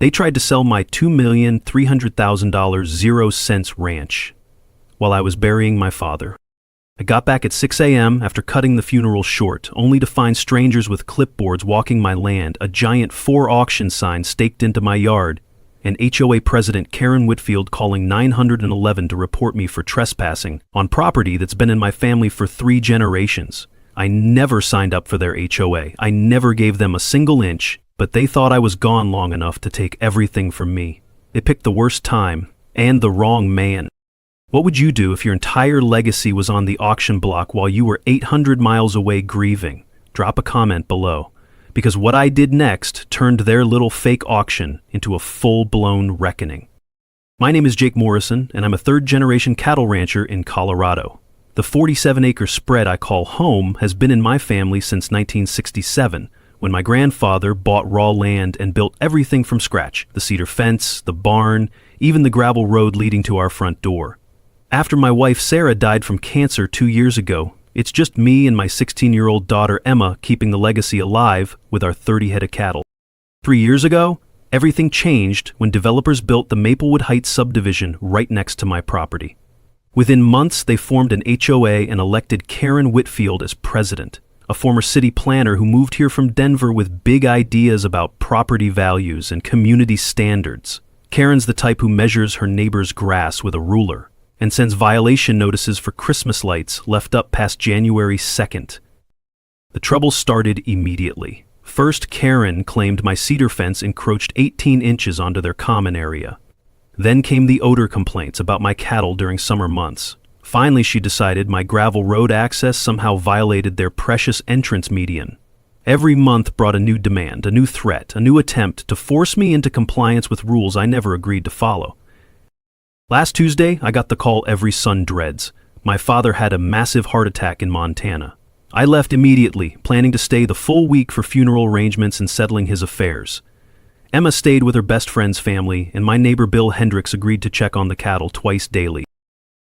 They tried to sell my $2,300,000 0-cents ranch while I was burying my father. I got back at 6 a.m. after cutting the funeral short, only to find strangers with clipboards walking my land, a giant for auction sign staked into my yard, and HOA President Karen Whitfield calling 911 to report me for trespassing on property that's been in my family for 3 generations. I never signed up for their HOA. I never gave them a single inch, but they thought I was gone long enough to take everything from me. They picked the worst time and the wrong man. What would you do if your entire legacy was on the auction block while you were 800 miles away grieving? Drop a comment below, because what I did next turned their little fake auction into a full-blown reckoning. My name is Jake Morrison, and I'm a third-generation cattle rancher in Colorado. The 47-acre spread I call home has been in my family since 1967, when my grandfather bought raw land and built everything from scratch: the cedar fence, the barn, even the gravel road leading to our front door. After my wife Sarah died from cancer 2 years ago, it's just me and my 16-year-old daughter Emma keeping the legacy alive with our 30 head of cattle. 3 years ago, everything changed when developers built the Maplewood Heights subdivision right next to my property. Within months, they formed an HOA and elected Karen Whitfield as president, a former city planner who moved here from Denver with big ideas about property values and community standards. Karen's the type who measures her neighbor's grass with a ruler and sends violation notices for Christmas lights left up past January 2nd. The trouble started immediately. First, Karen claimed my cedar fence encroached 18 inches onto their common area. Then came the odor complaints about my cattle during summer months. Finally, she decided my gravel road access somehow violated their precious entrance median. Every month brought a new demand, a new threat, a new attempt to force me into compliance with rules I never agreed to follow. Last Tuesday, I got the call every son dreads. My father had a massive heart attack in Montana. I left immediately, planning to stay the full week for funeral arrangements and settling his affairs. Emma stayed with her best friend's family, and my neighbor Bill Hendricks agreed to check on the cattle twice daily.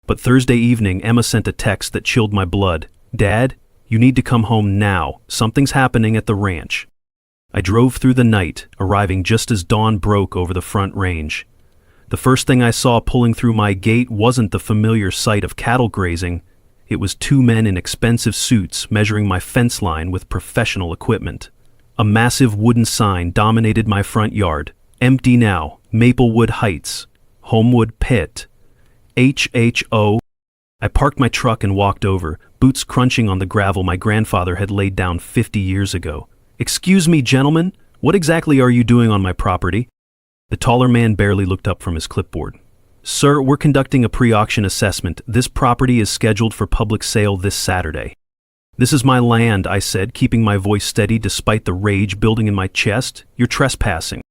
But Thursday evening, Emma sent a text that chilled my blood. "Dad, you need to come home now. Something's happening at the ranch." I drove through the night, arriving just as dawn broke over the front range. The first thing I saw pulling through my gate wasn't the familiar sight of cattle grazing. It was 2 men in expensive suits measuring my fence line with professional equipment. A massive wooden sign dominated my front yard. "Empty now. Maplewood Heights. Homewood Pit. HHO." I parked my truck and walked over, boots crunching on the gravel my grandfather had laid down 50 years ago. "Excuse me, gentlemen, what exactly are you doing on my property?" The taller man barely looked up from his clipboard. "Sir, we're conducting a pre-auction assessment. This property is scheduled for public sale this Saturday." "This is my land," I said, keeping my voice steady despite the rage building in my chest. "You're trespassing."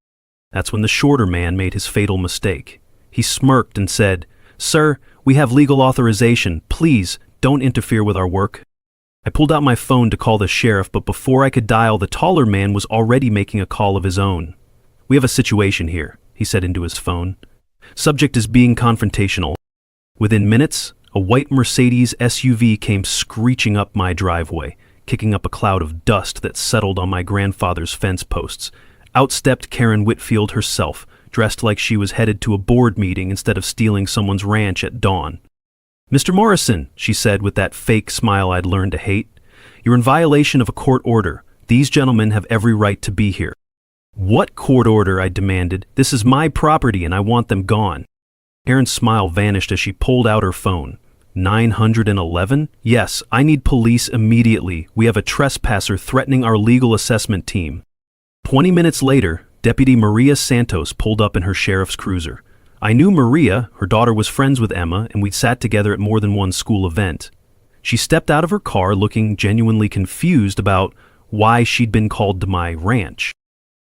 That's when the shorter man made his fatal mistake. He smirked and said, "Sir, we have legal authorization. Please, don't interfere with our work." I pulled out my phone to call the sheriff, but before I could dial, the taller man was already making a call of his own. "We have a situation here," he said into his phone. "Subject is being confrontational." Within minutes, a white Mercedes SUV came screeching up my driveway, kicking up a cloud of dust that settled on my grandfather's fence posts. Out stepped Karen Whitfield herself, dressed like she was headed to a board meeting instead of stealing someone's ranch at dawn. "Mr. Morrison," she said with that fake smile I'd learned to hate, "you're in violation of a court order. These gentlemen have every right to be here." "What court order?" I demanded. "This is my property and I want them gone." Karen's smile vanished as she pulled out her phone. 911? "Yes, I need police immediately. We have a trespasser threatening our legal assessment team." 20 minutes later, Deputy Maria Santos pulled up in her sheriff's cruiser. I knew Maria, her daughter was friends with Emma, and we'd sat together at more than one school event. She stepped out of her car looking genuinely confused about why she'd been called to my ranch.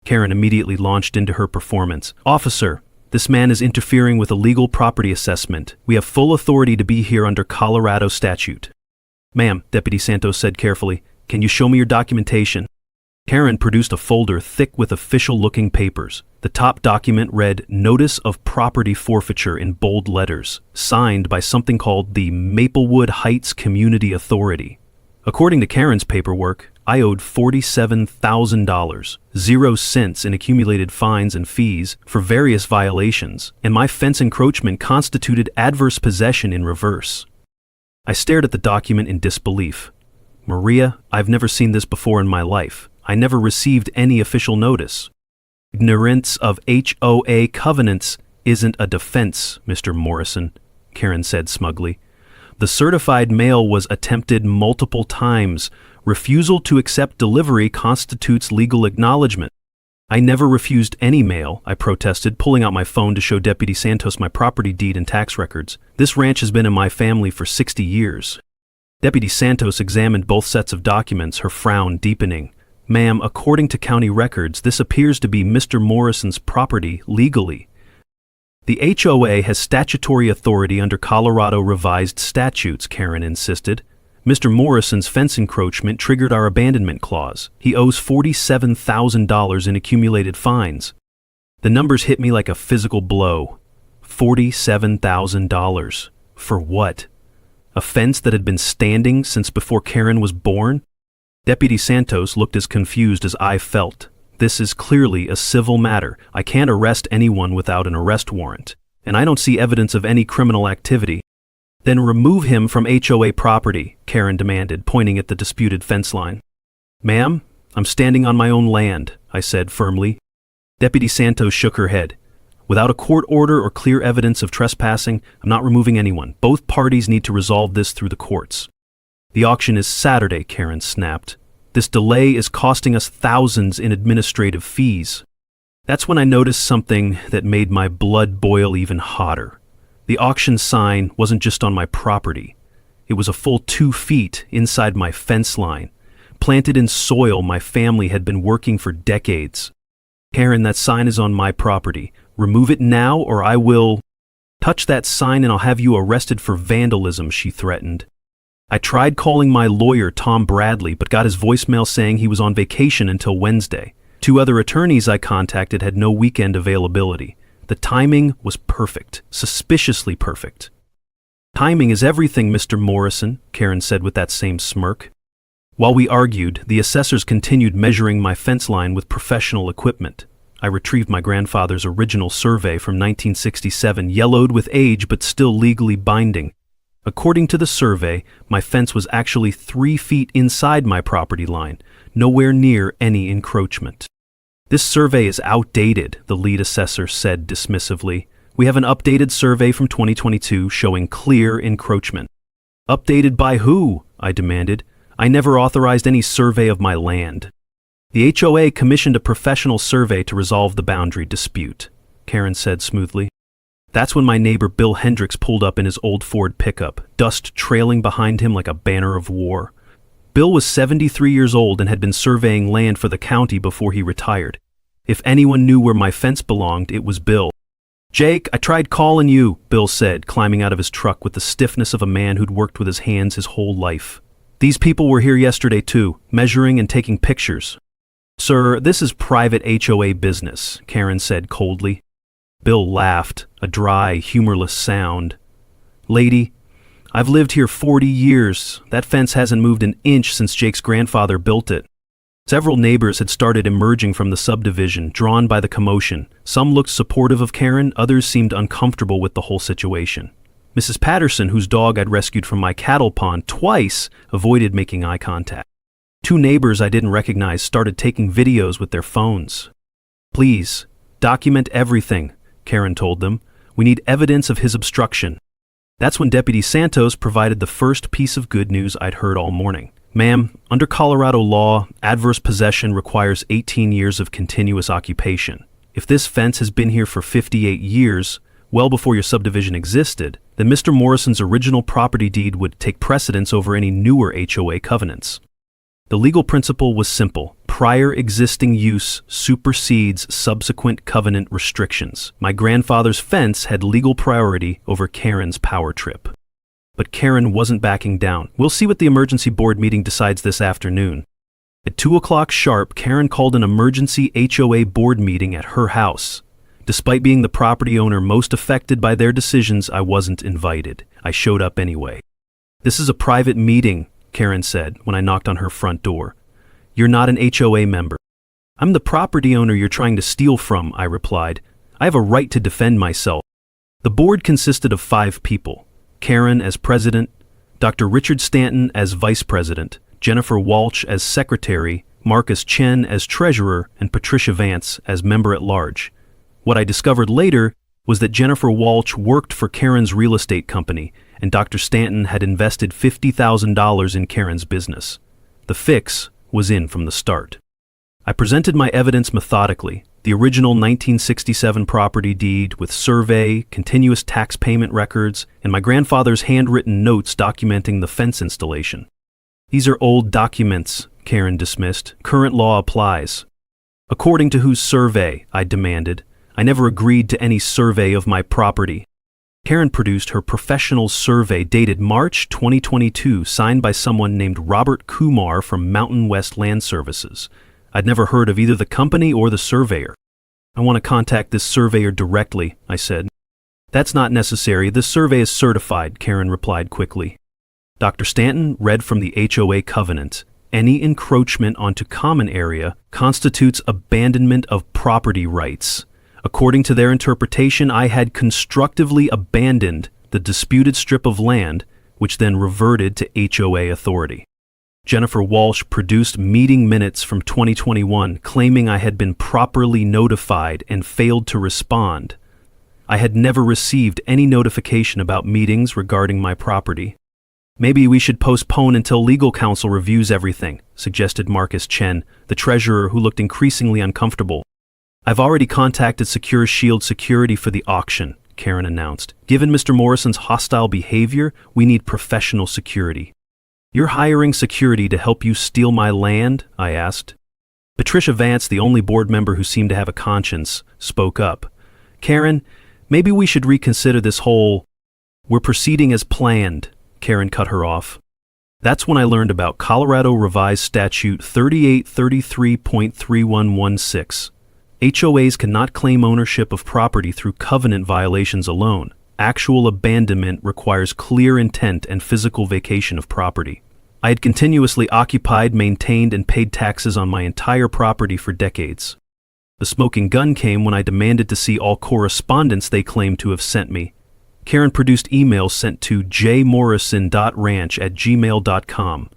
Karen immediately launched into her performance. "Officer, this man is interfering with a legal property assessment. We have full authority to be here under Colorado statute." "Ma'am," Deputy Santos said carefully, "can you show me your documentation?" Karen produced a folder thick with official-looking papers. The top document read, "Notice of Property Forfeiture" in bold letters, signed by something called the Maplewood Heights Community Authority. According to Karen's paperwork, I owed $47,000, 0 cents in accumulated fines and fees for various violations, and my fence encroachment constituted adverse possession in reverse. I stared at the document in disbelief. Maria, I've never seen this before in my life. I never received any official notice. Ignorance of HOA covenants isn't a defense, Mr. Morrison, Karen said smugly. The certified mail was attempted multiple times. Refusal to accept delivery constitutes legal acknowledgement. I never refused any mail, I protested, pulling out my phone to show Deputy Santos my property deed and tax records. This ranch has been in my family for 60 years. Deputy Santos examined both sets of documents, her frown deepening. Ma'am, according to county records, this appears to be Mr. Morrison's property legally. The HOA has statutory authority under Colorado revised statutes, Karen insisted. Mr. Morrison's fence encroachment triggered our abandonment clause. He owes $47,000 in accumulated fines. The numbers hit me like a physical blow. $47,000. For what? A fence that had been standing since before Karen was born? Deputy Santos looked as confused as I felt. This is clearly a civil matter. I can't arrest anyone without an arrest warrant, and I don't see evidence of any criminal activity. Then remove him from HOA property, Karen demanded, pointing at the disputed fence line. Ma'am, I'm standing on my own land, I said firmly. Deputy Santos shook her head. Without a court order or clear evidence of trespassing, I'm not removing anyone. Both parties need to resolve this through the courts. The auction is Saturday, Karen snapped. This delay is costing us thousands in administrative fees. That's when I noticed something that made my blood boil even hotter. The auction sign wasn't just on my property. It was a full 2 feet inside my fence line, planted in soil my family had been working for decades. Karen, that sign is on my property. Remove it now or I will... Touch that sign and I'll have you arrested for vandalism, she threatened. I tried calling my lawyer, Tom Bradley, but got his voicemail saying he was on vacation until Wednesday. 2 other attorneys I contacted had no weekend availability. The timing was perfect, suspiciously perfect. Timing is everything, Mr. Morrison, Karen said with that same smirk. While we argued, the assessors continued measuring my fence line with professional equipment. I retrieved my grandfather's original survey from 1967, yellowed with age but still legally binding. According to the survey, my fence was actually 3 feet inside my property line, nowhere near any encroachment. This survey is outdated, the lead assessor said dismissively. We have an updated survey from 2022 showing clear encroachment. Updated by who? I demanded. I never authorized any survey of my land. The HOA commissioned a professional survey to resolve the boundary dispute, Karen said smoothly. That's when my neighbor Bill Hendricks pulled up in his old Ford pickup, dust trailing behind him like a banner of war. Bill was 73 years old and had been surveying land for the county before he retired. If anyone knew where my fence belonged, it was Bill. Jake, I tried calling you, Bill said, climbing out of his truck with the stiffness of a man who'd worked with his hands his whole life. These people were here yesterday too, measuring and taking pictures. Sir, this is private HOA business, Karen said coldly. Bill laughed, a dry, humorless sound. Lady, I've lived here 40 years. That fence hasn't moved an inch since Jake's grandfather built it. Several neighbors had started emerging from the subdivision, drawn by the commotion. Some looked supportive of Karen, others seemed uncomfortable with the whole situation. Mrs. Patterson, whose dog I'd rescued from my cattle pond twice, avoided making eye contact. 2 neighbors I didn't recognize started taking videos with their phones. Please, document everything, Karen told them. We need evidence of his obstruction. That's when Deputy Santos provided the first piece of good news I'd heard all morning. Ma'am, under Colorado law, adverse possession requires 18 years of continuous occupation. If this fence has been here for 58 years, well before your subdivision existed, then Mr. Morrison's original property deed would take precedence over any newer HOA covenants. The legal principle was simple. Prior existing use supersedes subsequent covenant restrictions. My grandfather's fence had legal priority over Karen's power trip. But Karen wasn't backing down. We'll see what the emergency board meeting decides this afternoon. At 2 o'clock sharp, Karen called an emergency HOA board meeting at her house. Despite being the property owner most affected by their decisions, I wasn't invited. I showed up anyway. This is a private meeting, Karen said when I knocked on her front door. You're not an HOA member. I'm the property owner you're trying to steal from, I replied. I have a right to defend myself. The board consisted of 5 people. Karen as president, Dr. Richard Stanton as vice president, Jennifer Walsh as secretary, Marcus Chen as treasurer, and Patricia Vance as member-at-large. What I discovered later was that Jennifer Walsh worked for Karen's real estate company, and Dr. Stanton had invested $50,000 in Karen's business. The fix was in from the start. I presented my evidence methodically, the original 1967 property deed with survey, continuous tax payment records, and my grandfather's handwritten notes documenting the fence installation. These are old documents, Karen dismissed. Current law applies. According to whose survey? I demanded. I never agreed to any survey of my property. Karen produced her professional survey dated March 2022, signed by someone named Robert Kumar from Mountain West Land Services. I'd never heard of either the company or the surveyor. I want to contact this surveyor directly, I said. That's not necessary. This survey is certified, Karen replied quickly. Dr. Stanton read from the HOA covenant. Any encroachment onto common area constitutes abandonment of property rights. According to their interpretation, I had constructively abandoned the disputed strip of land, which then reverted to HOA authority. Jennifer Walsh produced meeting minutes from 2021 claiming I had been properly notified and failed to respond. I had never received any notification about meetings regarding my property. Maybe we should postpone until legal counsel reviews everything, suggested Marcus Chen, the treasurer who looked increasingly uncomfortable. I've already contacted Secure Shield Security for the auction, Karen announced. Given Mr. Morrison's hostile behavior, we need professional security. You're hiring security to help you steal my land? I asked. Patricia Vance, the only board member who seemed to have a conscience, spoke up. Karen, maybe we should reconsider this whole... We're proceeding as planned, Karen cut her off. That's when I learned about Colorado Revised Statute 3833.3116. HOAs cannot claim ownership of property through covenant violations alone. Actual abandonment requires clear intent and physical vacation of property. I had continuously occupied, maintained, and paid taxes on my entire property for decades. The smoking gun came when I demanded to see all correspondence they claimed to have sent me. Karen produced emails sent to jmorrison.ranch@gmail.com,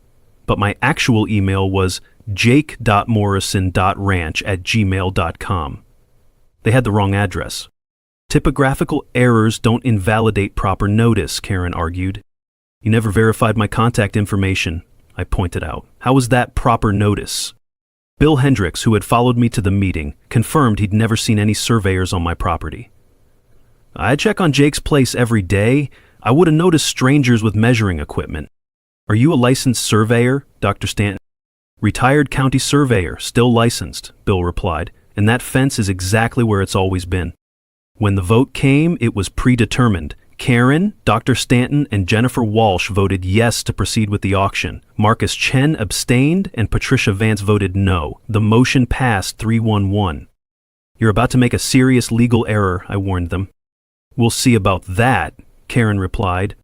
but my actual email was jake.morrison.ranch@gmail.com. They had the wrong address. Typographical errors don't invalidate proper notice, Karen argued. You never verified my contact information, I pointed out. How was that proper notice? Bill Hendricks, who had followed me to the meeting, confirmed he'd never seen any surveyors on my property. I check on Jake's place every day. I would have noticed strangers with measuring equipment. Are you a licensed surveyor, Dr. Stanton? Retired county surveyor, still licensed, Bill replied, and that fence is exactly where it's always been. When the vote came, it was predetermined. Karen, Dr. Stanton, and Jennifer Walsh voted yes to proceed with the auction. Marcus Chen abstained, and Patricia Vance voted no. The motion passed 3-1-1. You're about to make a serious legal error, I warned them. We'll see about that, Karen replied.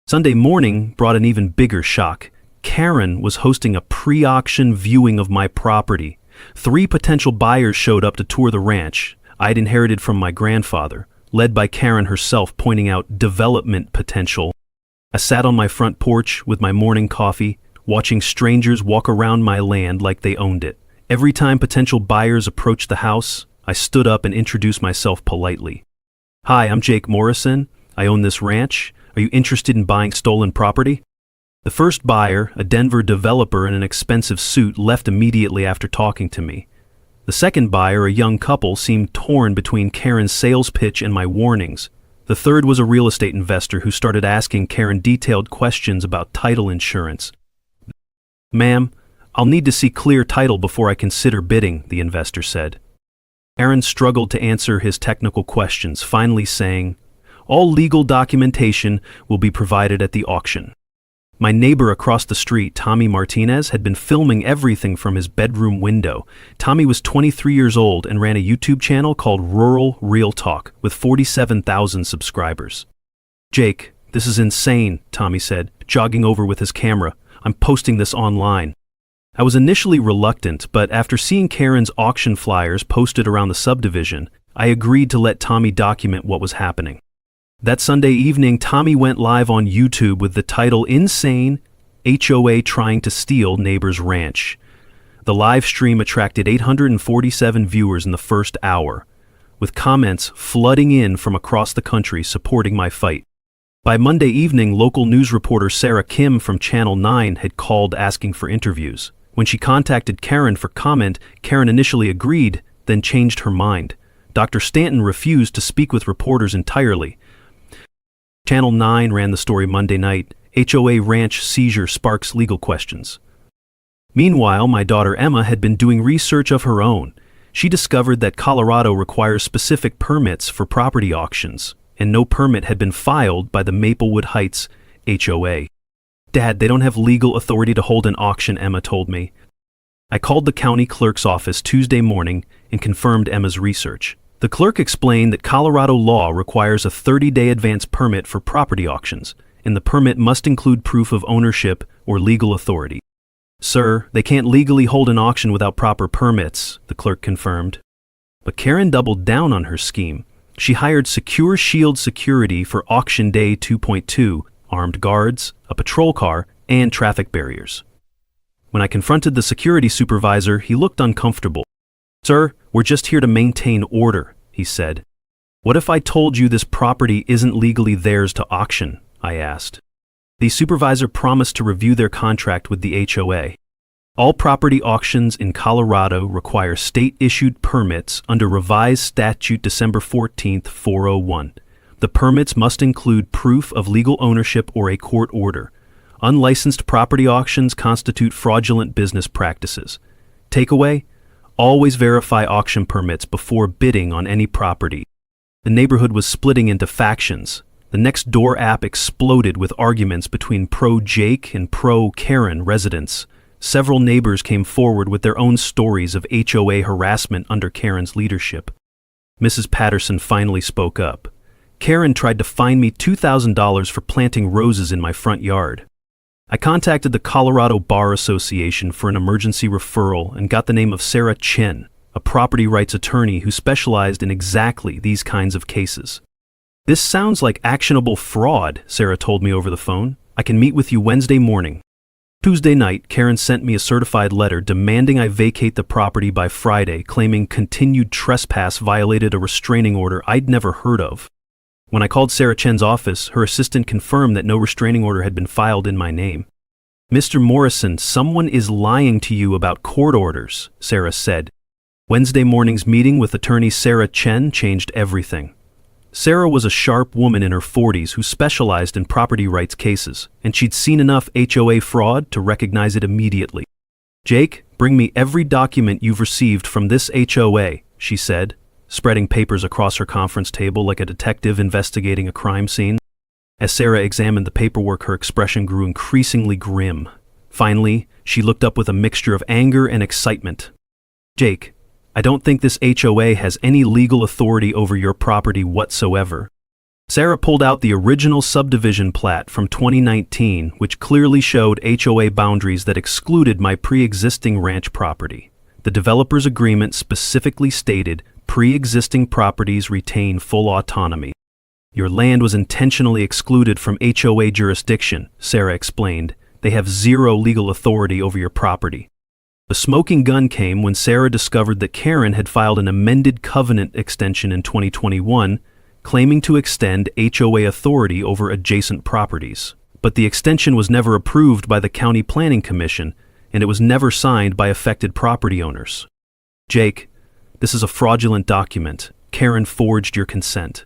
Sunday morning brought an even bigger shock. Karen was hosting a pre-auction viewing of my property. 3 potential buyers showed up to tour the ranch I'd inherited from my grandfather, led by Karen herself pointing out development potential. I sat on my front porch with my morning coffee, watching strangers walk around my land like they owned it. Every time potential buyers approached the house, I stood up and introduced myself politely. Hi, I'm Jake Morrison. I own this ranch. Are you interested in buying stolen property? The first buyer, a Denver developer in an expensive suit, left immediately after talking to me. The second buyer, a young couple, seemed torn between Karen's sales pitch and my warnings. The third was a real estate investor who started asking Karen detailed questions about title insurance. Ma'am, I'll need to see clear title before I consider bidding, the investor said. Karen struggled to answer his technical questions, finally saying, all legal documentation will be provided at the auction. My neighbor across the street, Tommy Martinez, had been filming everything from his bedroom window. Tommy was 23 years old and ran a YouTube channel called Rural Real Talk with 47,000 subscribers. Jake, this is insane, Tommy said, jogging over with his camera. I'm posting this online. I was initially reluctant, but after seeing Karen's auction flyers posted around the subdivision, I agreed to let Tommy document what was happening. That Sunday evening, Tommy went live on YouTube with the title Insane, HOA Trying to Steal Neighbor's Ranch. The live stream attracted 847 viewers in the first hour, with comments flooding in from across the country supporting my fight. By Monday evening, local news reporter Sarah Kim from Channel 9 had called asking for interviews. When she contacted Karen for comment, Karen initially agreed, then changed her mind. Dr. Stanton refused to speak with reporters entirely. Channel 9 ran the story Monday night. HOA ranch seizure sparks legal questions. Meanwhile, my daughter Emma had been doing research of her own. She discovered that Colorado requires specific permits for property auctions, and no permit had been filed by the Maplewood Heights HOA. "Dad, they don't have legal authority to hold an auction," Emma told me. I called the county clerk's office Tuesday morning and confirmed Emma's research. The clerk explained that Colorado law requires a 30-day advance permit for property auctions, and the permit must include proof of ownership or legal authority. "Sir, they can't legally hold an auction without proper permits," the clerk confirmed. But Karen doubled down on her scheme. She hired Secure Shield security for Auction Day 2.2, armed guards, a patrol car, and traffic barriers. When I confronted the security supervisor, he looked uncomfortable. "Sir, we're just here to maintain order," he said. "What if I told you this property isn't legally theirs to auction?" I asked. The supervisor promised to review their contract with the HOA. All property auctions in Colorado require state-issued permits under revised statute December 14, 401. The permits must include proof of legal ownership or a court order. Unlicensed property auctions constitute fraudulent business practices. Takeaway: always verify auction permits before bidding on any property. The neighborhood was splitting into factions. The Nextdoor app exploded with arguments between pro-Jake and pro-Karen residents. Several neighbors came forward with their own stories of HOA harassment under Karen's leadership. Mrs. Patterson finally spoke up. "Karen tried to fine me $2,000 for planting roses in my front yard." I contacted the Colorado Bar Association for an emergency referral and got the name of Sarah Chen, a property rights attorney who specialized in exactly these kinds of cases. "This sounds like actionable fraud," Sarah told me over the phone. "I can meet with you Wednesday morning." Tuesday night, Karen sent me a certified letter demanding I vacate the property by Friday, claiming continued trespass violated a restraining order I'd never heard of. When I called Sarah Chen's office, her assistant confirmed that no restraining order had been filed in my name. "Mr. Morrison, someone is lying to you about court orders," Sarah said. Wednesday morning's meeting with attorney Sarah Chen changed everything. Sarah was a sharp woman in her 40s who specialized in property rights cases, and she'd seen enough HOA fraud to recognize it immediately. "Jake, bring me every document you've received from this HOA," she said, spreading papers across her conference table like a detective investigating a crime scene. As Sarah examined the paperwork, her expression grew increasingly grim. Finally, she looked up with a mixture of anger and excitement. "Jake, I don't think this HOA has any legal authority over your property whatsoever." Sarah pulled out the original subdivision plat from 2019, which clearly showed HOA boundaries that excluded my pre-existing ranch property. The developer's agreement specifically stated pre-existing properties retain full autonomy. "Your land was intentionally excluded from HOA jurisdiction," Sarah explained. "They have zero legal authority over your property." The smoking gun came when Sarah discovered that Karen had filed an amended covenant extension in 2021, claiming to extend HOA authority over adjacent properties. But the extension was never approved by the County Planning Commission, and it was never signed by affected property owners. "Jake, this is a fraudulent document. Karen forged your consent."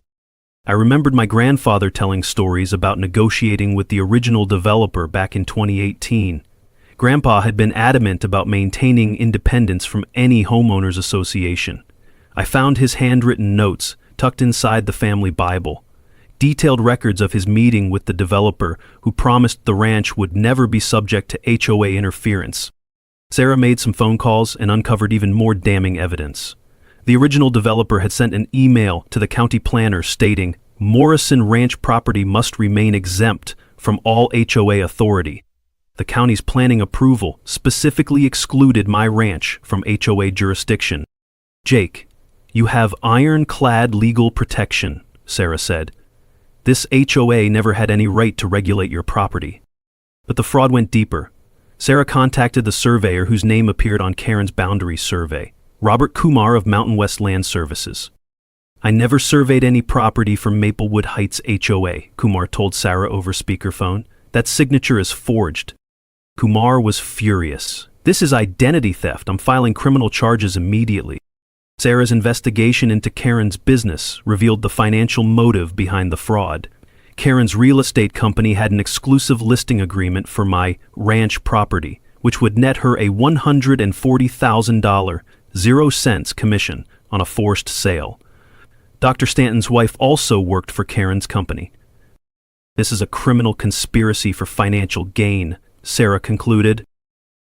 I remembered my grandfather telling stories about negotiating with the original developer back in 2018. Grandpa had been adamant about maintaining independence from any homeowners association. I found his handwritten notes tucked inside the family Bible, detailed records of his meeting with the developer who promised the ranch would never be subject to HOA interference. Sarah made some phone calls and uncovered even more damning evidence. The original developer had sent an email to the county planner stating, "Morrison Ranch property must remain exempt from all HOA authority." The county's planning approval specifically excluded my ranch from HOA jurisdiction. Jake, you have ironclad legal protection, Sarah said. This HOA never had any right to regulate your property. But the fraud went deeper. Sarah contacted the surveyor whose name appeared on Karen's boundary survey, Robert Kumar of Mountain West Land Services. I never surveyed any property from Maplewood Heights HOA, Kumar told Sarah over speakerphone. That signature is forged. Kumar was furious. This is identity theft. I'm filing criminal charges immediately. Sarah's investigation into Karen's business revealed the financial motive behind the fraud. Karen's real estate company had an exclusive listing agreement for my ranch property, which would net her a $140,000, 0 cents commission on a forced sale. Dr. Stanton's wife also worked for Karen's company. This is a criminal conspiracy for financial gain, Sarah concluded.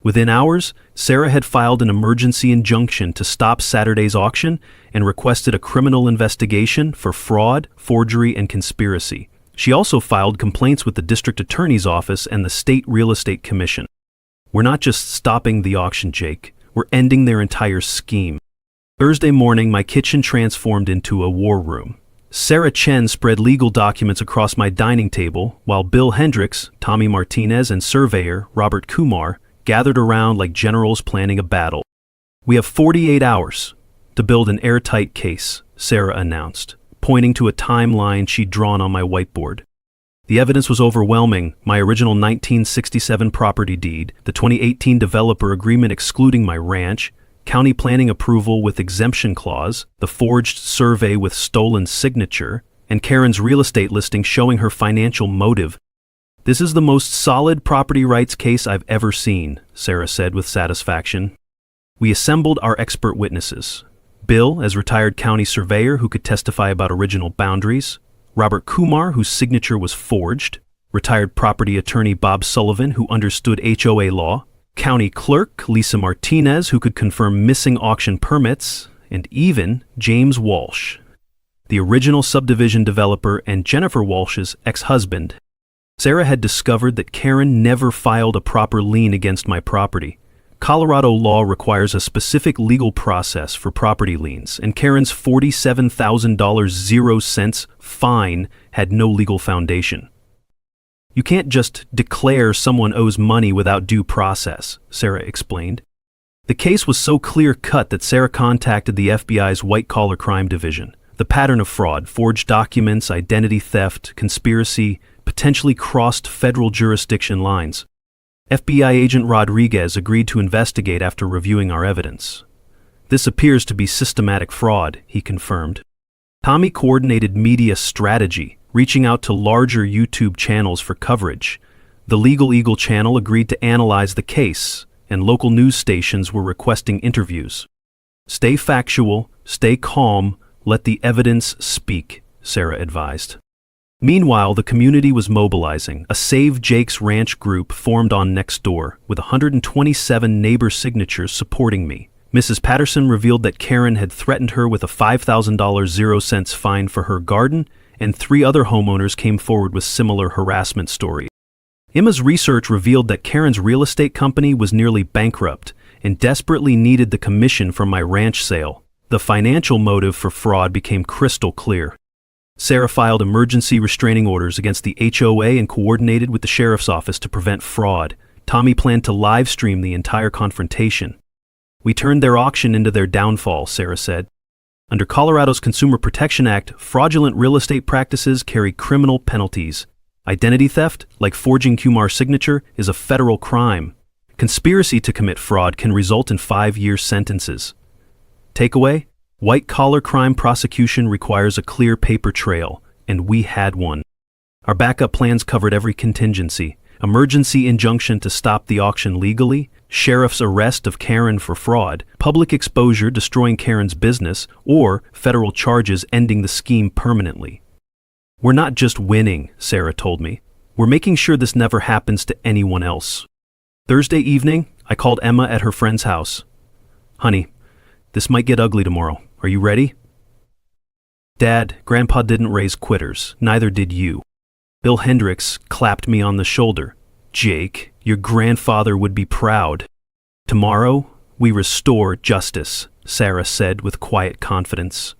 Within hours, Sarah had filed an emergency injunction to stop Saturday's auction and requested a criminal investigation for fraud, forgery, and conspiracy. She also filed complaints with the district attorney's office and the state real estate commission. We're not just stopping the auction, Jake. We're ending their entire scheme. Thursday morning, my kitchen transformed into a war room. Sarah Chen spread legal documents across my dining table, while Bill Hendricks, Tommy Martinez, and surveyor Robert Kumar gathered around like generals planning a battle. We have 48 hours to build an airtight case, Sarah announced, pointing to a timeline she'd drawn on my whiteboard. The evidence was overwhelming: my original 1967 property deed, the 2018 developer agreement excluding my ranch, county planning approval with exemption clause, the forged survey with stolen signature, and Karen's real estate listing showing her financial motive. This is the most solid property rights case I've ever seen, Sarah said with satisfaction. We assembled our expert witnesses. Bill, as retired county surveyor who could testify about original boundaries, Robert Kumar, whose signature was forged, retired property attorney Bob Sullivan, who understood HOA law, county clerk Lisa Martinez, who could confirm missing auction permits, and even James Walsh, the original subdivision developer and Jennifer Walsh's ex-husband. Sarah had discovered that Karen never filed a proper lien against my property. Colorado law requires a specific legal process for property liens, and Karen's $47,000 0 cents fine had no legal foundation. You can't just declare someone owes money without due process, Sarah explained. The case was so clear-cut that Sarah contacted the FBI's white-collar crime division. The pattern of fraud, forged documents, identity theft, conspiracy, potentially crossed federal jurisdiction lines. FBI agent Rodriguez agreed to investigate after reviewing our evidence. This appears to be systematic fraud, he confirmed. Tommy coordinated media strategy, reaching out to larger YouTube channels for coverage. The Legal Eagle channel agreed to analyze the case, and local news stations were requesting interviews. Stay factual, stay calm, let the evidence speak, Sarah advised. Meanwhile, the community was mobilizing. A Save Jake's Ranch group formed on Nextdoor, with 127 neighbor signatures supporting me. Mrs. Patterson revealed that Karen had threatened her with a $5,000 0 cents fine for her garden, and 3 other homeowners came forward with similar harassment stories. Emma's research revealed that Karen's real estate company was nearly bankrupt and desperately needed the commission from my ranch sale. The financial motive for fraud became crystal clear. Sarah filed emergency restraining orders against the HOA and coordinated with the sheriff's office to prevent fraud. Tommy planned to live stream the entire confrontation. We turned their auction into their downfall, Sarah said. Under Colorado's Consumer Protection Act, fraudulent real estate practices carry criminal penalties. Identity theft, like forging Kumar's signature, is a federal crime. Conspiracy to commit fraud can result in 5-year sentences. Takeaway: white-collar crime prosecution requires a clear paper trail, and we had one. Our backup plans covered every contingency: emergency injunction to stop the auction legally, sheriff's arrest of Karen for fraud, public exposure destroying Karen's business, or federal charges ending the scheme permanently. We're not just winning, Sarah told me. We're making sure this never happens to anyone else. Thursday evening, I called Emma at her friend's house. Honey, this might get ugly tomorrow. Are you ready? Dad, Grandpa didn't raise quitters. Neither did you. Bill Hendricks clapped me on the shoulder. Jake, your grandfather would be proud. Tomorrow, we restore justice, Sarah said with quiet confidence.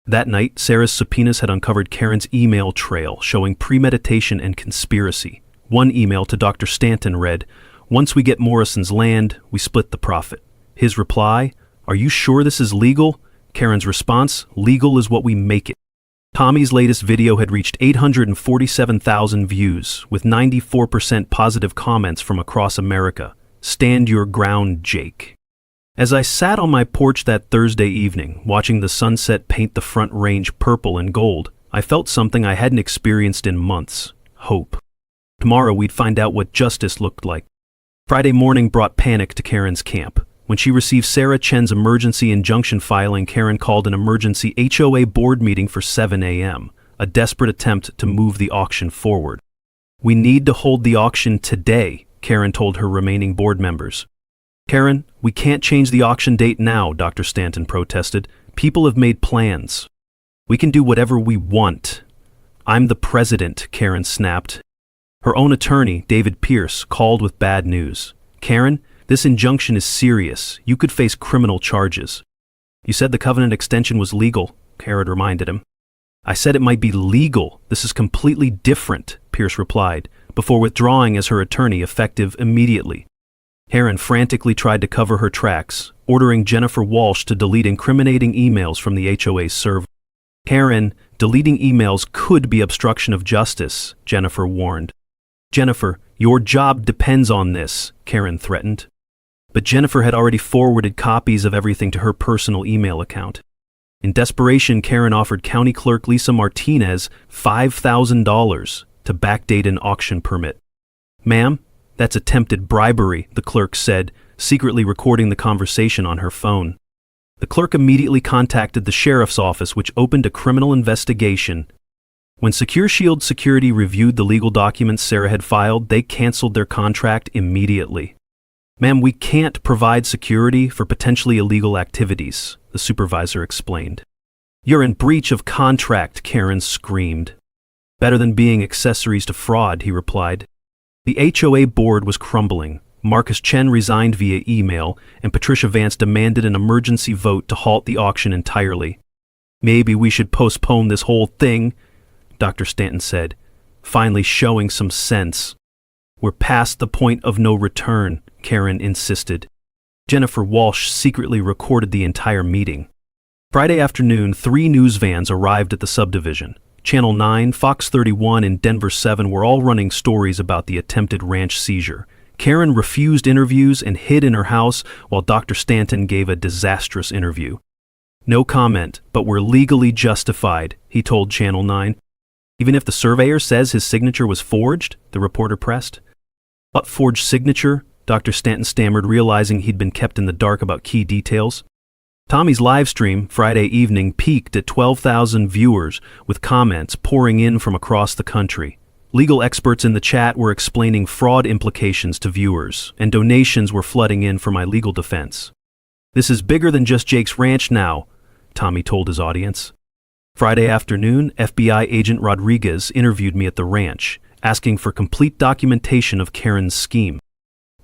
That night, Sarah's subpoenas had uncovered Karen's email trail showing premeditation and conspiracy. One email to Dr. Stanton read, "Once we get Morrison's land, we split the profit." His reply, "Are you sure this is legal?" Karen's response, "Legal is what we make it." Tommy's latest video had reached 847,000 views, with 94% positive comments from across America. Stand your ground, Jake. As I sat on my porch that Thursday evening, watching the sunset paint the Front Range purple and gold, I felt something I hadn't experienced in months: hope. Tomorrow we'd find out what justice looked like. Friday morning brought panic to Karen's camp. When she received Sarah Chen's emergency injunction filing, Karen called an emergency HOA board meeting for 7 a.m., a desperate attempt to move the auction forward. "We need to hold the auction today," Karen told her remaining board members. "Karen, we can't change the auction date now," Dr. Stanton protested. "People have made plans. We can do whatever we want." "I'm the president," Karen snapped. Her own attorney, David Pierce, called with bad news. "Karen, this injunction is serious. You could face criminal charges." "You said the covenant extension was legal," Karen reminded him. "I said it might be legal. This is completely different," Pierce replied, before withdrawing as her attorney effective immediately. Karen frantically tried to cover her tracks, ordering Jennifer Walsh to delete incriminating emails from the HOA's server. "Karen, deleting emails could be obstruction of justice," Jennifer warned. "Jennifer, your job depends on this," Karen threatened. But Jennifer had already forwarded copies of everything to her personal email account. In desperation, Karen offered County Clerk Lisa Martinez $5,000 to backdate an auction permit. "Ma'am, that's attempted bribery," the clerk said, secretly recording the conversation on her phone. The clerk immediately contacted the sheriff's office, which opened a criminal investigation. When Secure Shield Security reviewed the legal documents Sarah had filed, they canceled their contract immediately. "Ma'am, we can't provide security for potentially illegal activities," the supervisor explained. "You're in breach of contract," Karen screamed. "Better than being accessories to fraud," he replied. The HOA board was crumbling. Marcus Chen resigned via email, and Patricia Vance demanded an emergency vote to halt the auction entirely. "Maybe we should postpone this whole thing," Dr. Stanton said, finally showing some sense. "We're past the point of no return," Karen insisted. Jennifer Walsh secretly recorded the entire meeting. Friday afternoon, 3 news vans arrived at the subdivision. Channel 9, Fox 31, and Denver 7 were all running stories about the attempted ranch seizure. Karen refused interviews and hid in her house while Dr. Stanton gave a disastrous interview. "No comment, but we're legally justified," he told Channel 9. "Even if the surveyor says his signature was forged?" the reporter pressed. "What forged signature?" Dr. Stanton stammered, realizing he'd been kept in the dark about key details. Tommy's live stream, Friday evening, peaked at 12,000 viewers, with comments pouring in from across the country. Legal experts in the chat were explaining fraud implications to viewers, and donations were flooding in for my legal defense. "This is bigger than just Jake's ranch now," Tommy told his audience. Friday afternoon, FBI agent Rodriguez interviewed me at the ranch, asking for complete documentation of Karen's scheme.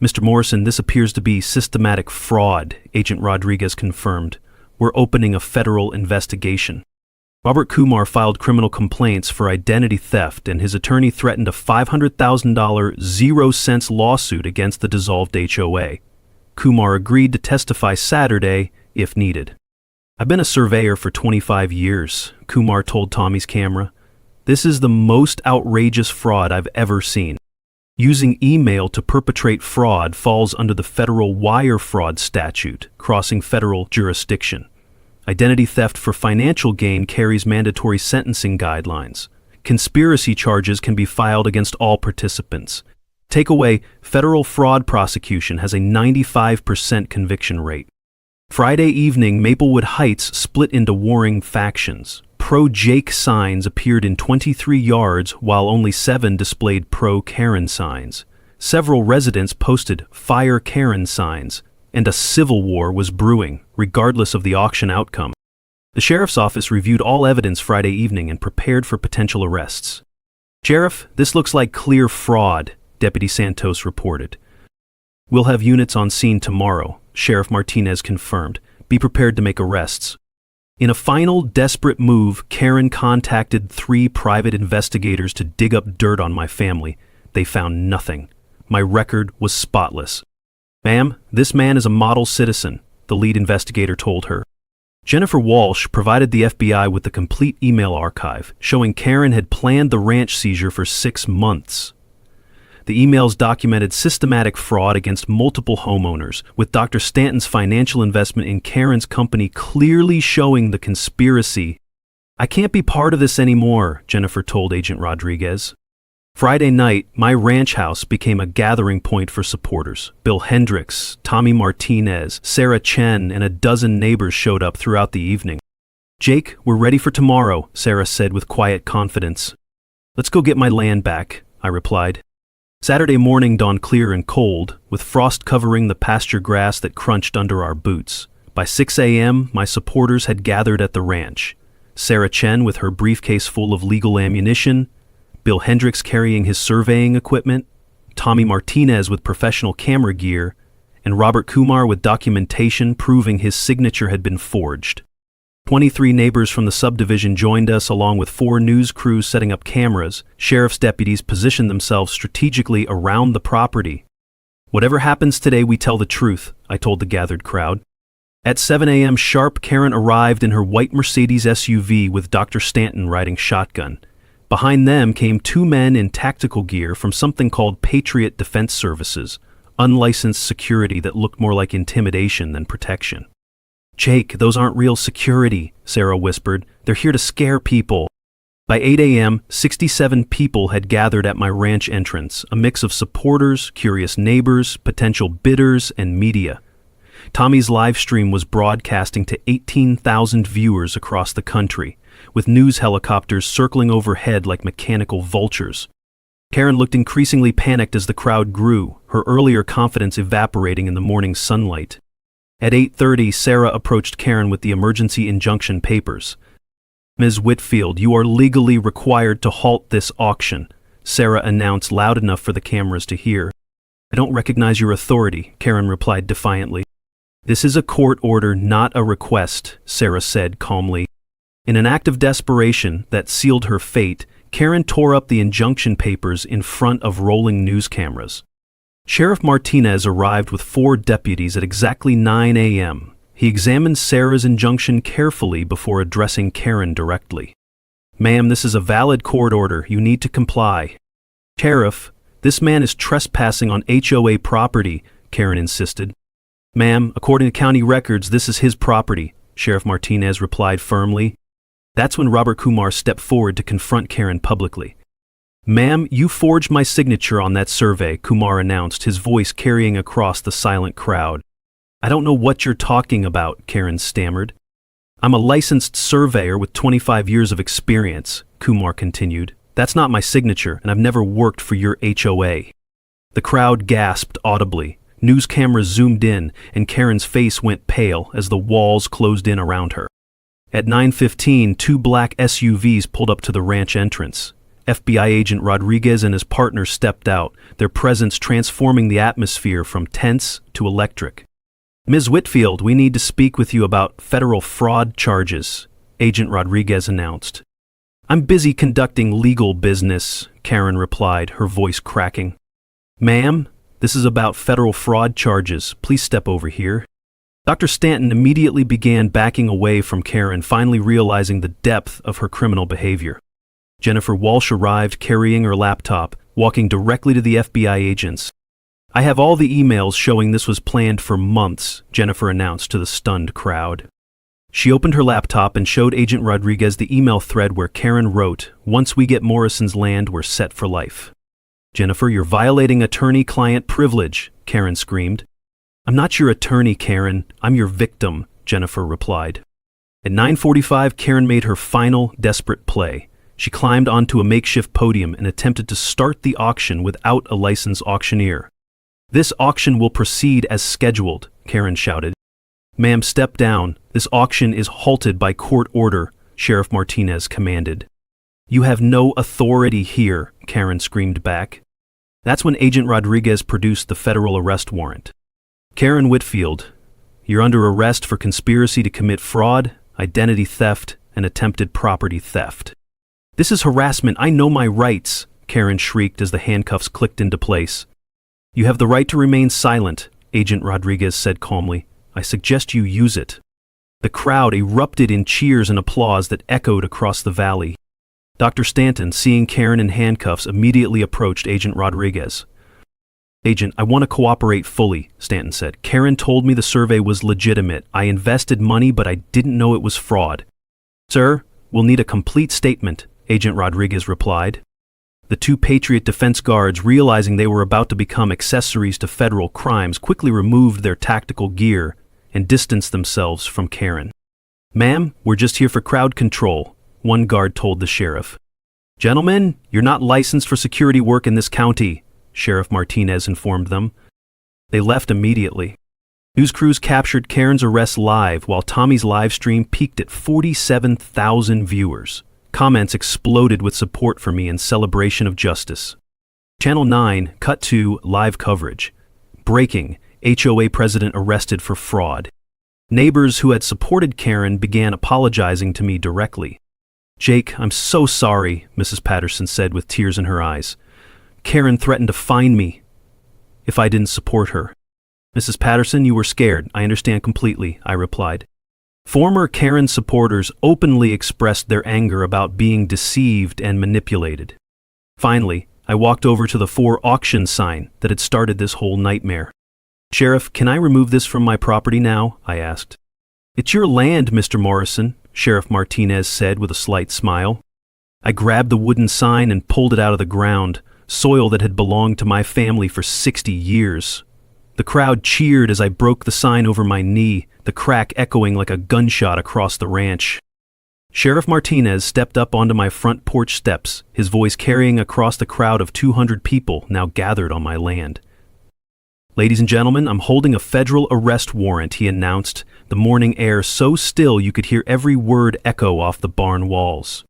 "Mr. Morrison, this appears to be systematic fraud," Agent Rodriguez confirmed. "We're opening a federal investigation." Robert Kumar filed criminal complaints for identity theft, and his attorney threatened a $500,000 zero-cents lawsuit against the dissolved HOA. Kumar agreed to testify Saturday if needed. "I've been a surveyor for 25 years, Kumar told Tommy's camera. "This is the most outrageous fraud I've ever seen. Using email to perpetrate fraud falls under the federal wire fraud statute, crossing federal jurisdiction. Identity theft for financial gain carries mandatory sentencing guidelines. Conspiracy charges can be filed against all participants. Takeaway, federal fraud prosecution has a 95% conviction rate." Friday evening, Maplewood Heights split into warring factions. Pro-Jake signs appeared in 23 yards, while only 7 displayed pro-Karen signs. Several residents posted "Fire Karen" signs, and a civil war was brewing, regardless of the auction outcome. The sheriff's office reviewed all evidence Friday evening and prepared for potential arrests. "Sheriff, this looks like clear fraud," Deputy Santos reported. We'll have units on scene tomorrow, Sheriff Martinez confirmed. Be prepared to make arrests. In a final, desperate move, Karen contacted 3 private investigators to dig up dirt on my family. They found nothing. My record was spotless. Ma'am, this man is a model citizen, the lead investigator told her. Jennifer Walsh provided the FBI with the complete email archive, showing Karen had planned the ranch seizure for 6 months. The emails documented systematic fraud against multiple homeowners, with Dr. Stanton's financial investment in Karen's company clearly showing the conspiracy. I can't be part of this anymore, Jennifer told Agent Rodriguez. Friday night, my ranch house became a gathering point for supporters. Bill Hendricks, Tommy Martinez, Sarah Chen, and a dozen neighbors showed up throughout the evening. Jake, we're ready for tomorrow, Sarah said with quiet confidence. Let's go get my land back, I replied. Saturday morning dawned clear and cold, with frost covering the pasture grass that crunched under our boots. By 6 a.m., my supporters had gathered at the ranch. Sarah Chen with her briefcase full of legal ammunition, Bill Hendricks carrying his surveying equipment, Tommy Martinez with professional camera gear, and Robert Kumar with documentation proving his signature had been forged. 23 neighbors from the subdivision joined us, along with 4 news crews setting up cameras. Sheriff's deputies positioned themselves strategically around the property. Whatever happens today, we tell the truth, I told the gathered crowd. At 7 a.m. sharp, Karen arrived in her white Mercedes SUV with Dr. Stanton riding shotgun. Behind them came 2 men in tactical gear from something called Patriot Defense Services, unlicensed security that looked more like intimidation than protection. Jake, those aren't real security, Sarah whispered. They're here to scare people. By 8 a.m., 67 people had gathered at my ranch entrance, a mix of supporters, curious neighbors, potential bidders, and media. Tommy's live stream was broadcasting to 18,000 viewers across the country, with news helicopters circling overhead like mechanical vultures. Karen looked increasingly panicked as the crowd grew, her earlier confidence evaporating in the morning sunlight. At 8:30, Sarah approached Karen with the emergency injunction papers. Ms. Whitfield, you are legally required to halt this auction, Sarah announced loud enough for the cameras to hear. I don't recognize your authority, Karen replied defiantly. This is a court order, not a request, Sarah said calmly. In an act of desperation that sealed her fate, Karen tore up the injunction papers in front of rolling news cameras. Sheriff Martinez arrived with 4 deputies at exactly 9 a.m. He examined Sarah's injunction carefully before addressing Karen directly. Ma'am, this is a valid court order. You need to comply. Sheriff, this man is trespassing on HOA property, Karen insisted. Ma'am, according to county records, this is his property, Sheriff Martinez replied firmly. That's when Robert Kumar stepped forward to confront Karen publicly. Ma'am, you forged my signature on that survey, Kumar announced, his voice carrying across the silent crowd. I don't know what you're talking about, Karen stammered. I'm a licensed surveyor with 25 years of experience, Kumar continued. That's not my signature, and I've never worked for your HOA. The crowd gasped audibly. News cameras zoomed in, and Karen's face went pale as the walls closed in around her. At 9:15, 2 black SUVs pulled up to the ranch entrance. FBI agent Rodriguez and his partner stepped out, their presence transforming the atmosphere from tense to electric. Ms. Whitfield, we need to speak with you about federal fraud charges, Agent Rodriguez announced. I'm busy conducting legal business, Karen replied, her voice cracking. Ma'am, this is about federal fraud charges. Please step over here. Dr. Stanton immediately began backing away from Karen, finally realizing the depth of her criminal behavior. Jennifer Walsh arrived carrying her laptop, walking directly to the FBI agents. I have all the emails showing this was planned for months, Jennifer announced to the stunned crowd. She opened her laptop and showed Agent Rodriguez the email thread where Karen wrote, "Once we get Morrison's land, we're set for life." Jennifer, you're violating attorney-client privilege, Karen screamed. I'm not your attorney, Karen. I'm your victim, Jennifer replied. At 9:45, Karen made her final, desperate play. She climbed onto a makeshift podium and attempted to start the auction without a licensed auctioneer. This auction will proceed as scheduled, Karen shouted. Ma'am, step down. This auction is halted by court order, Sheriff Martinez commanded. You have no authority here, Karen screamed back. That's when Agent Rodriguez produced the federal arrest warrant. Karen Whitfield, you're under arrest for conspiracy to commit fraud, identity theft, and attempted property theft. This is harassment. I know my rights, Karen shrieked as the handcuffs clicked into place. You have the right to remain silent, Agent Rodriguez said calmly. I suggest you use it. The crowd erupted in cheers and applause that echoed across the valley. Dr. Stanton, seeing Karen in handcuffs, immediately approached Agent Rodriguez. Agent, I want to cooperate fully, Stanton said. Karen told me the survey was legitimate. I invested money, but I didn't know it was fraud. Sir, we'll need a complete statement, Agent Rodriguez replied. The two Patriot Defense Guards, realizing they were about to become accessories to federal crimes, quickly removed their tactical gear and distanced themselves from Karen. Ma'am, we're just here for crowd control, one guard told the sheriff. Gentlemen, you're not licensed for security work in this county, Sheriff Martinez informed them. They left immediately. News crews captured Karen's arrest live, while Tommy's live stream peaked at 47,000 viewers. Comments exploded with support for me in celebration of justice. Channel 9 cut to live coverage. Breaking, HOA president arrested for fraud. Neighbors who had supported Karen began apologizing to me directly. Jake, I'm so sorry, Mrs. Patterson said with tears in her eyes. Karen threatened to fine me if I didn't support her. Mrs. Patterson, you were scared. I understand completely, I replied. Former Karen supporters openly expressed their anger about being deceived and manipulated. Finally, I walked over to the for auction sign that had started this whole nightmare. Sheriff, can I remove this from my property now? I asked. It's your land, Mr. Morrison, Sheriff Martinez said with a slight smile. I grabbed the wooden sign and pulled it out of the ground, soil that had belonged to my family for 60 years. The crowd cheered as I broke the sign over my knee, the crack echoing like a gunshot across the ranch. Sheriff Martinez stepped up onto my front porch steps, his voice carrying across the crowd of 200 people now gathered on my land. Ladies and gentlemen, I'm holding a federal arrest warrant, he announced, the morning air so still you could hear every word echo off the barn walls.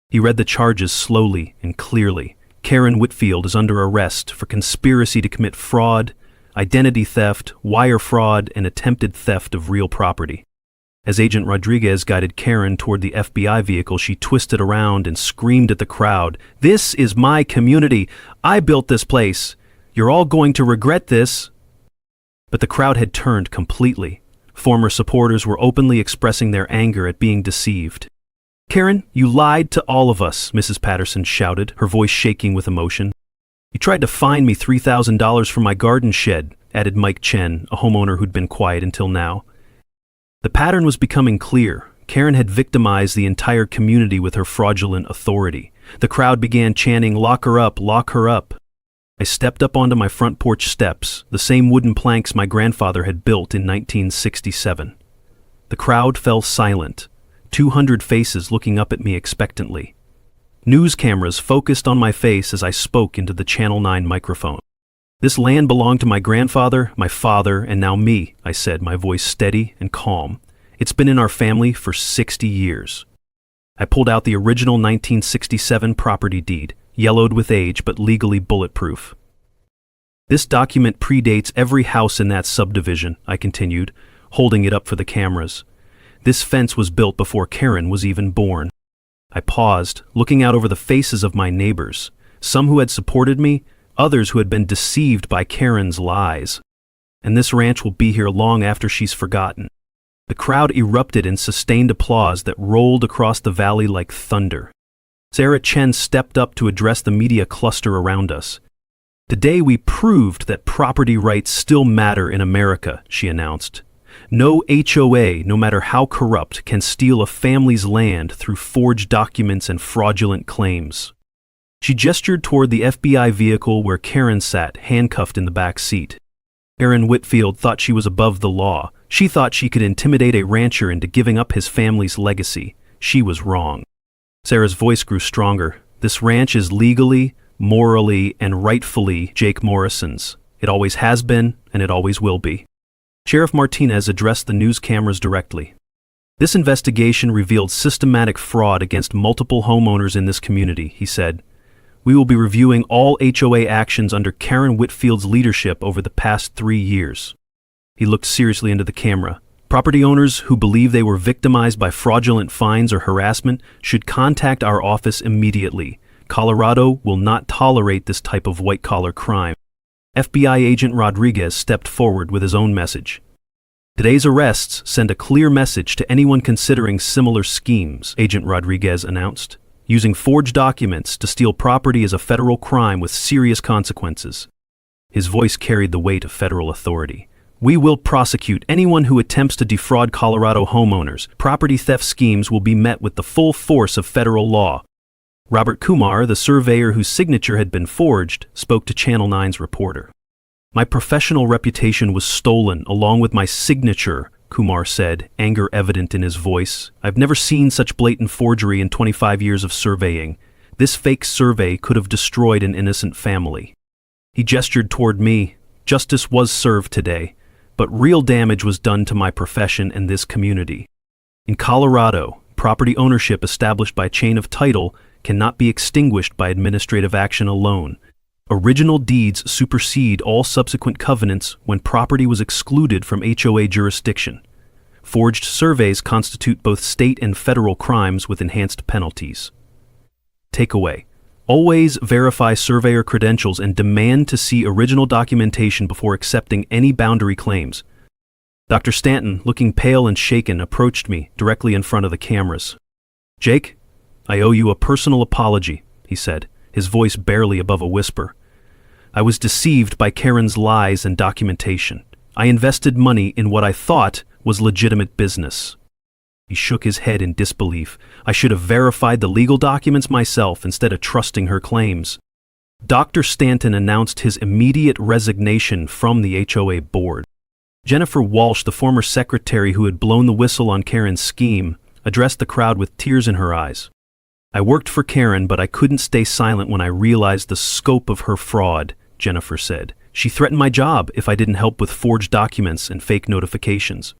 He read the charges slowly and clearly. Karen Whitfield is under arrest for conspiracy to commit fraud, identity theft, wire fraud, and attempted theft of real property. As Agent Rodriguez guided Karen toward the FBI vehicle, she twisted around and screamed at the crowd, "This is my community. I built this place. You're all going to regret this." But the crowd had turned completely. Former supporters were openly expressing their anger at being deceived. "Karen, you lied to all of us," Mrs. Patterson shouted, her voice shaking with emotion. "You tried to fine me $3,000 for my garden shed," added Mike Chen, a homeowner who'd been quiet until now. The pattern was becoming clear. Karen had victimized the entire community with her fraudulent authority. The crowd began chanting, "Lock her up, lock her up." I stepped up onto my front porch steps, the same wooden planks my grandfather had built in 1967. The crowd fell silent, 200 faces looking up at me expectantly. News cameras focused on my face as I spoke into the Channel 9 microphone. "This land belonged to my grandfather, my father, and now me," I said, my voice steady and calm. "It's been in our family for 60 years. I pulled out the original 1967 property deed, yellowed with age but legally bulletproof. "This document predates every house in that subdivision," I continued, holding it up for the cameras. "This fence was built before Karen was even born." I paused, looking out over the faces of my neighbors, some who had supported me, others who had been deceived by Karen's lies. "And this ranch will be here long after she's forgotten." The crowd erupted in sustained applause that rolled across the valley like thunder. Sarah Chen stepped up to address the media cluster around us. "Today we proved that property rights still matter in America," she announced. "No HOA, no matter how corrupt, can steal a family's land through forged documents and fraudulent claims." She gestured toward the FBI vehicle where Karen sat, handcuffed in the back seat. Karen Whitfield thought she was above the law. She thought she could intimidate a rancher into giving up his family's legacy. She was wrong. Sarah's voice grew stronger. "This ranch is legally, morally, and rightfully Jake Morrison's. It always has been, and it always will be." Sheriff Martinez addressed the news cameras directly. "This investigation revealed systematic fraud against multiple homeowners in this community," he said. We will be reviewing all HOA actions under Karen Whitfield's leadership over the past 3 years. He looked seriously into the camera. Property owners who believe they were victimized by fraudulent fines or harassment should contact our office immediately. Colorado will not tolerate this type of white-collar crime. FBI agent Rodriguez stepped forward with his own message. Today's arrests send a clear message to anyone considering similar schemes, Agent Rodriguez announced. Using forged documents to steal property is a federal crime with serious consequences. His voice carried the weight of federal authority. We will prosecute anyone who attempts to defraud Colorado homeowners. Property theft schemes will be met with the full force of federal law. Robert Kumar, the surveyor whose signature had been forged, spoke to Channel 9's reporter. My professional reputation was stolen along with my signature, Kumar said, anger evident in his voice. I've never seen such blatant forgery in 25 years of surveying. This fake survey could have destroyed an innocent family. He gestured toward me. Justice was served today. But real damage was done to my profession and this community. In Colorado, property ownership established by chain of title cannot be extinguished by administrative action alone. Original deeds supersede all subsequent covenants when property was excluded from HOA jurisdiction. Forged surveys constitute both state and federal crimes with enhanced penalties. Takeaway: always verify surveyor credentials and demand to see original documentation before accepting any boundary claims. Dr. Stanton, looking pale and shaken, approached me directly in front of the cameras. Jake, I owe you a personal apology, he said, his voice barely above a whisper. I was deceived by Karen's lies and documentation. I invested money in what I thought was legitimate business. He shook his head in disbelief. I should have verified the legal documents myself instead of trusting her claims. Dr. Stanton announced his immediate resignation from the HOA board. Jennifer Walsh, the former secretary who had blown the whistle on Karen's scheme, addressed the crowd with tears in her eyes. I worked for Karen, but I couldn't stay silent when I realized the scope of her fraud, Jennifer said. She threatened my job if I didn't help with forged documents and fake notifications.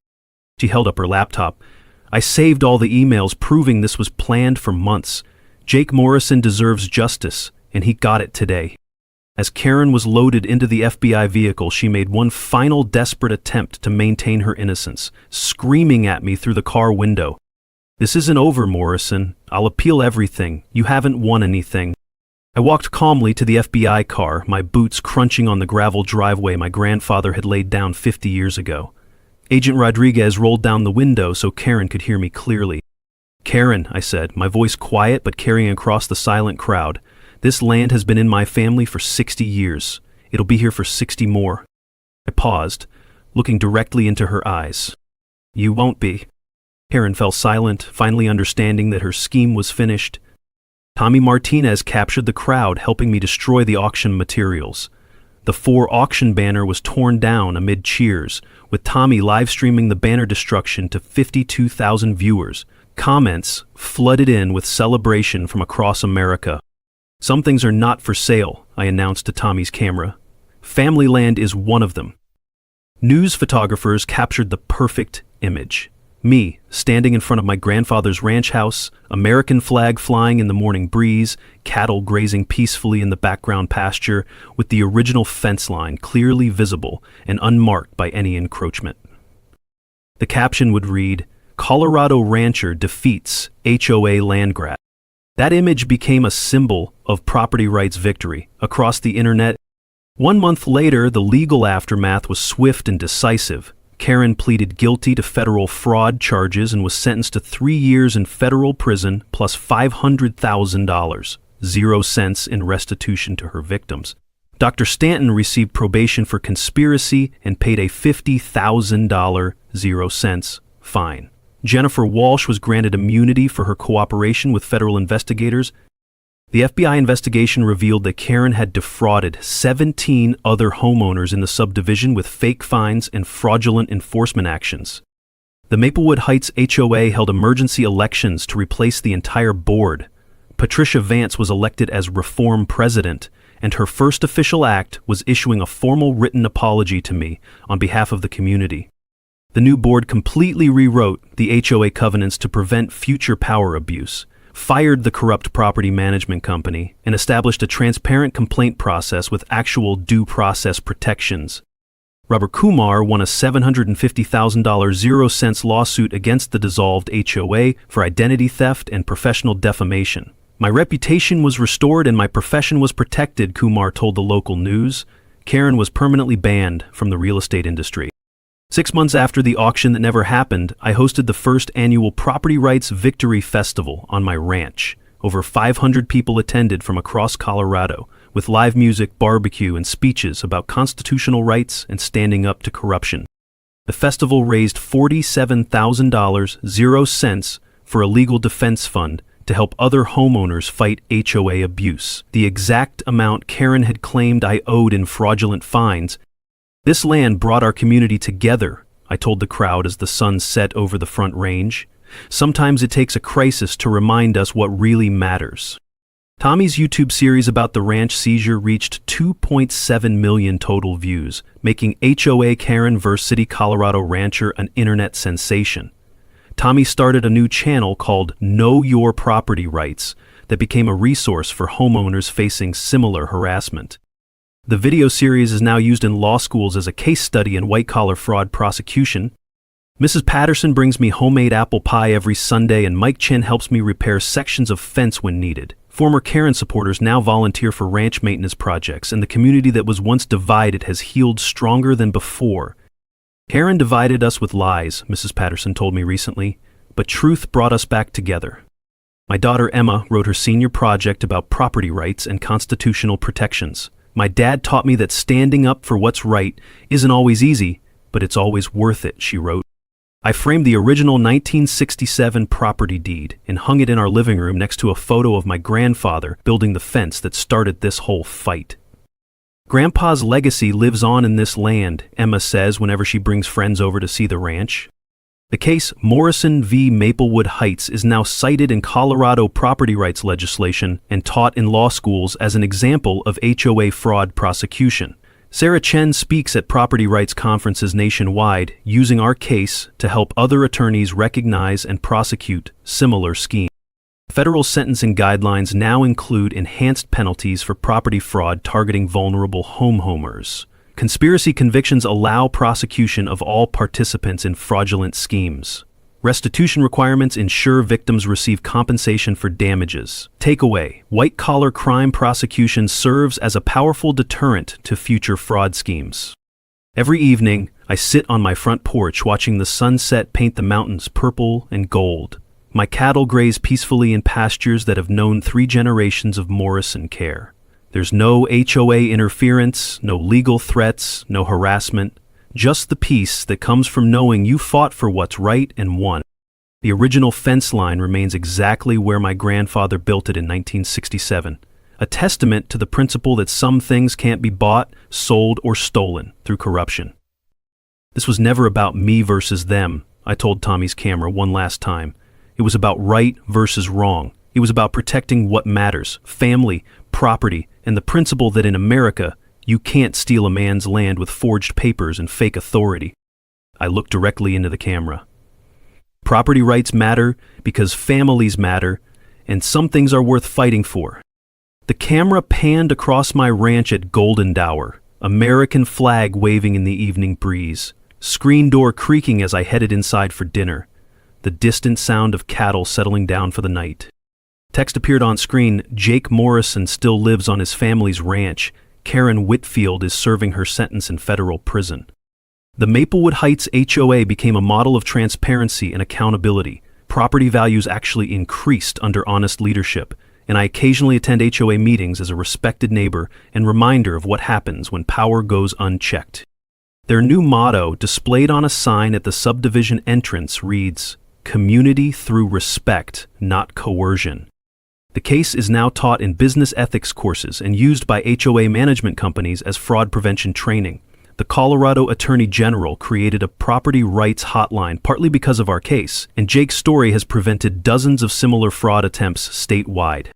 She held up her laptop. I saved all the emails proving this was planned for months. Jake Morrison deserves justice, and he got it today. As Karen was loaded into the FBI vehicle, she made one final desperate attempt to maintain her innocence, screaming at me through the car window. This isn't over, Morrison. I'll appeal everything. You haven't won anything. I walked calmly to the FBI car, my boots crunching on the gravel driveway my grandfather had laid down 50 years ago. Agent Rodriguez rolled down the window so Karen could hear me clearly. Karen, I said, my voice quiet but carrying across the silent crowd. This land has been in my family for 60 years. It'll be here for 60 more. I paused, looking directly into her eyes. You won't be. Karen fell silent, finally understanding that her scheme was finished. Tommy Martinez captured the crowd, helping me destroy the auction materials. The For Auction banner was torn down amid cheers, with Tommy live-streaming the banner destruction to 52,000 viewers. Comments flooded in with celebration from across America. Some things are not for sale, I announced to Tommy's camera. Family land is one of them. News photographers captured the perfect image. Me, standing in front of my grandfather's ranch house, American flag flying in the morning breeze, cattle grazing peacefully in the background pasture, with the original fence line clearly visible and unmarked by any encroachment. The caption would read, Colorado rancher defeats HOA land grab. That image became a symbol of property rights victory across the internet. 1 month later, the legal aftermath was swift and decisive. Karen pleaded guilty to federal fraud charges and was sentenced to 3 years in federal prison plus $500,000, 0 cents in restitution to her victims. Dr. Stanton received probation for conspiracy and paid a $50,000, 0 cents fine. Jennifer Walsh was granted immunity for her cooperation with federal investigators. The FBI investigation revealed that Karen had defrauded 17 other homeowners in the subdivision with fake fines and fraudulent enforcement actions. The Maplewood Heights HOA held emergency elections to replace the entire board. Patricia Vance was elected as reform president, and her first official act was issuing a formal written apology to me on behalf of the community. The new board completely rewrote the HOA covenants to prevent future power abuse. fired the corrupt property management company, and established a transparent complaint process with actual due process protections. Robert Kumar won a $750,000 0-cents lawsuit against the dissolved HOA for identity theft and professional defamation. My reputation was restored and my profession was protected, Kumar told the local news. Karen was permanently banned from the real estate industry. 6 months after the auction that never happened, I hosted the first annual Property Rights Victory Festival on my ranch. Over 500 people attended from across Colorado, with live music, barbecue, and speeches about constitutional rights and standing up to corruption. The festival raised $47,000, 0 cents, for a legal defense fund to help other homeowners fight HOA abuse, the exact amount Karen had claimed I owed in fraudulent fines. This land brought our community together, I told the crowd as the sun set over the Front Range. Sometimes it takes a crisis to remind us what really matters. Tommy's YouTube series about the ranch seizure reached 2.7 million total views, making HOA Karen vs. City Colorado rancher an internet sensation. Tommy started a new channel called Know Your Property Rights that became a resource for homeowners facing similar harassment. The video series is now used in law schools as a case study in white-collar fraud prosecution. Mrs. Patterson brings me homemade apple pie every Sunday, and Mike Chen helps me repair sections of fence when needed. Former Karen supporters now volunteer for ranch maintenance projects, and the community that was once divided has healed stronger than before. Karen divided us with lies, Mrs. Patterson told me recently, but truth brought us back together. My daughter Emma wrote her senior project about property rights and constitutional protections. My dad taught me that standing up for what's right isn't always easy, but it's always worth it, she wrote. I framed the original 1967 property deed and hung it in our living room next to a photo of my grandfather building the fence that started this whole fight. Grandpa's legacy lives on in this land, Emma says whenever she brings friends over to see the ranch. The case Morrison v. Maplewood Heights is now cited in Colorado property rights legislation and taught in law schools as an example of HOA fraud prosecution. Sarah Chen speaks at property rights conferences nationwide, using our case to help other attorneys recognize and prosecute similar schemes. Federal sentencing guidelines now include enhanced penalties for property fraud targeting vulnerable homeowners. Conspiracy convictions allow prosecution of all participants in fraudulent schemes. Restitution requirements ensure victims receive compensation for damages. Takeaway: white-collar crime prosecution serves as a powerful deterrent to future fraud schemes. Every evening, I sit on my front porch watching the sunset paint the mountains purple and gold. My cattle graze peacefully in pastures that have known 3 generations of Morrison care. There's no HOA interference, no legal threats, no harassment. Just the peace that comes from knowing you fought for what's right and won. The original fence line remains exactly where my grandfather built it in 1967, a testament to the principle that some things can't be bought, sold, or stolen through corruption. This was never about me versus them, I told Tommy's camera one last time. It was about right versus wrong. It was about protecting what matters, family, property, and the principle that in America, you can't steal a man's land with forged papers and fake authority. I looked directly into the camera. Property rights matter because families matter, and some things are worth fighting for. The camera panned across my ranch at golden hour, American flag waving in the evening breeze, screen door creaking as I headed inside for dinner, the distant sound of cattle settling down for the night. Text appeared on screen: Jake Morrison still lives on his family's ranch. Karen Whitfield is serving her sentence in federal prison. The Maplewood Heights HOA became a model of transparency and accountability. Property values actually increased under honest leadership, and I occasionally attend HOA meetings as a respected neighbor and reminder of what happens when power goes unchecked. Their new motto, displayed on a sign at the subdivision entrance, reads, "Community through respect, not coercion." The case is now taught in business ethics courses and used by HOA management companies as fraud prevention training. The Colorado Attorney General created a property rights hotline partly because of our case, and Jake's story has prevented dozens of similar fraud attempts statewide.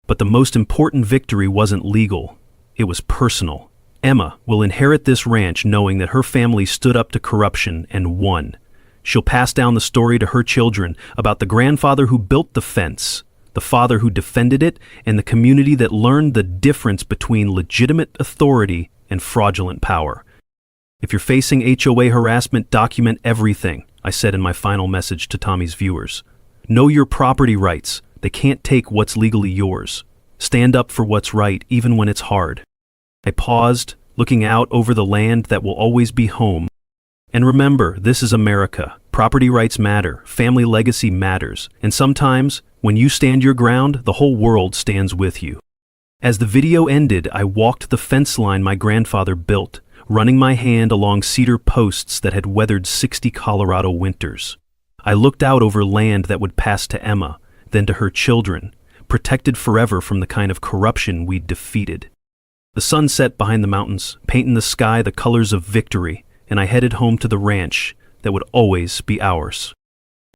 But the most important victory wasn't legal, it was personal. Emma will inherit this ranch knowing that her family stood up to corruption and won. She'll pass down the story to her children about the grandfather who built the fence, the father who defended it, and the community that learned the difference between legitimate authority and fraudulent power. If you're facing HOA harassment, document everything, I said in my final message to Tommy's viewers. Know your property rights. They can't take what's legally yours. Stand up for what's right, even when it's hard. I paused, looking out over the land that will always be home. And remember, this is America. Property rights matter, family legacy matters, and sometimes, when you stand your ground, the whole world stands with you. As the video ended, I walked the fence line my grandfather built, running my hand along cedar posts that had weathered 60 Colorado winters. I looked out over land that would pass to Emma, then to her children, protected forever from the kind of corruption we'd defeated. The sun set behind the mountains, painting the sky the colors of victory, and I headed home to the ranch that would always be ours.